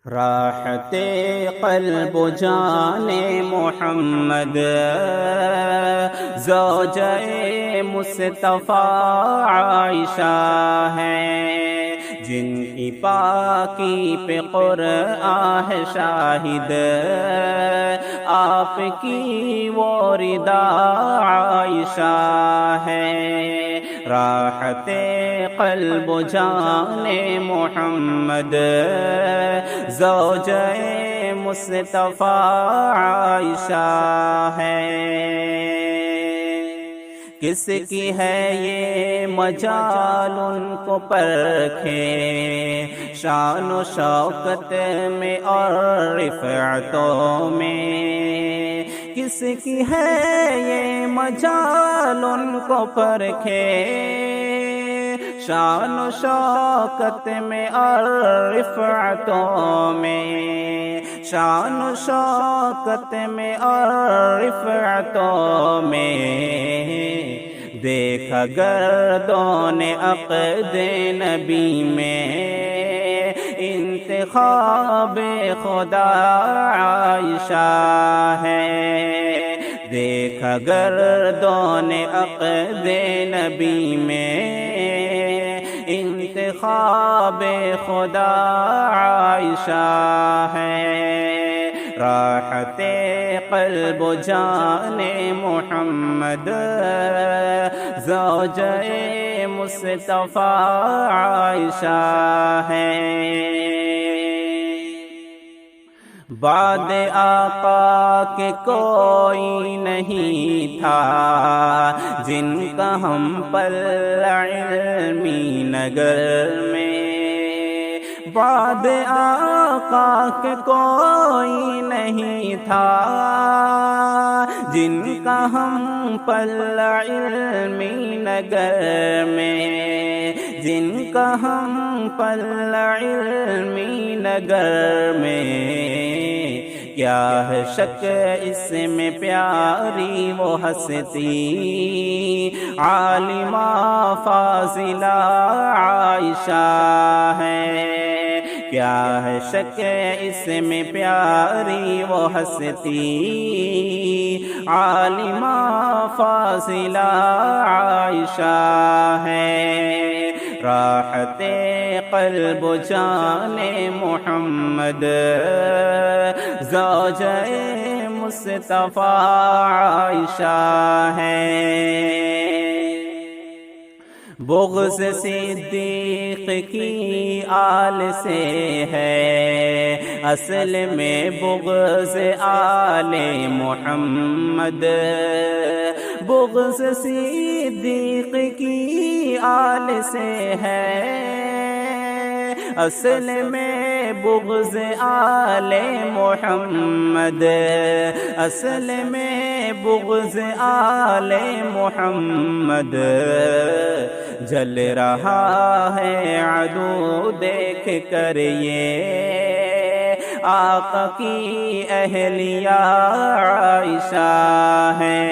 راحت قلب و جان محمد زوجہ مصطفیٰ عائشہ ہے، جن کی پاکی پہ قرآن ہے شاہد، آپ کی وہ رضا عائشہ ہے۔ راحت قلب و جان محمد زوجہ مصطفیٰ عائشہ ہے۔ کس کی ہے یہ مجال ان کو پرکھے، شان و شوکت میں اور رفعتوں میں، کس کی ہے یہ مجال ان کو پرکھے، شان و شوکت میں اور رفعتوں میں، شان و شوکت میں اور رفعتوں میں، دیکھا گردون عقد نبی میں انتخاب خدا عائشہ ہے، دیکھا گردون عقد نبی میں انتخاب خدا عائشہ ہے۔ راحت قلب و جان محمد زوجہ مصطفیٰ عائشہ ہے۔ بعد آقا کے کوئی نہیں تھا، جن کا ہم پل علمی نگر میں، بعد آقا کے کوئی نہیں تھا، جن کا ہم پل علمی نگر میں، جن کا ہم پل علمی نگر میں، کیا ہے شک اس میں پیاری وہ ہستی، عالمہ فاضلہ عائشہ ہے، کیا ہے شک اس میں پیاری وہ ہستی، عالمہ فاضلہ عائشہ ہے۔ راحت قلب و جان محمد زوجہ مصطفیٰ عائشہ ہے۔ بغض صدیق کی آل سے ہے، اصل میں بغض آل محمد، بغض صدیق کی آل سے ہے، اصل میں بغض آل محمد، اصل میں بغض آل محمد، جل رہا ہے عدو دیکھ کر یہ آقا کی اہلیہ عائشہ ہے،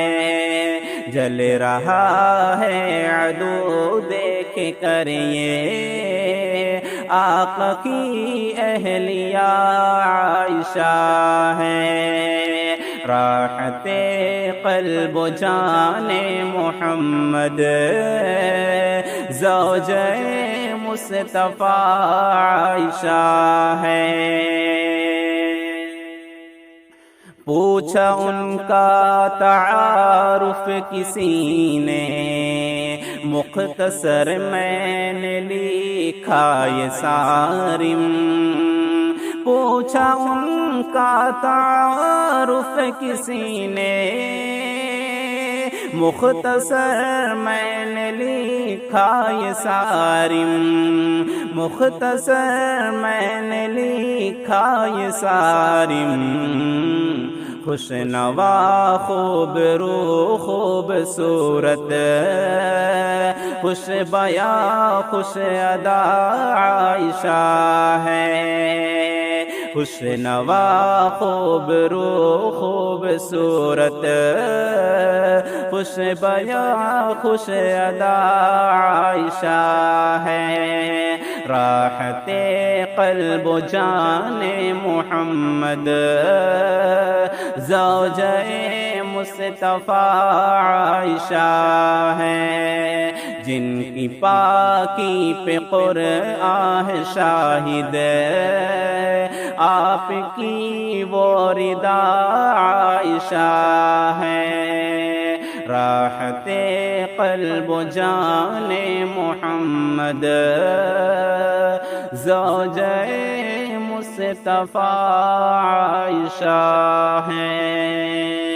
جل رہا ہے عدو دیکھ کر یہ آقا کی اہلیہ عائشہ ہے۔ راحت قلب و جان محمد زوجہ مصطفیٰ عائشہ ہے۔ پوچھا ان کا تعارف کسی نے، مختصر میں نے لکھا یہ صارم، پوچھا ان کا تعارف کسی نے، مختصر میں نے لکھا یہ صارم، مختصر میں نے لکھا یہ صارم، خوش نوا خوب رو خوبصورت، خوش بیاں خوش ادا عائشہ ہے، خوش نوا خوب رو خوبصورت، خوش بیاں خوش ادا عائشہ ہے۔ راحت قلب و جان محمد زوجہ مصطفیٰ عائشہ ہے، جن کی پاکی پہ قرآن ہے شاہد، آپ کی وہ رضا عائشہ ہے، راحت قلب و جان محمد زوجہ مصطفیٰ عائشہ ہے۔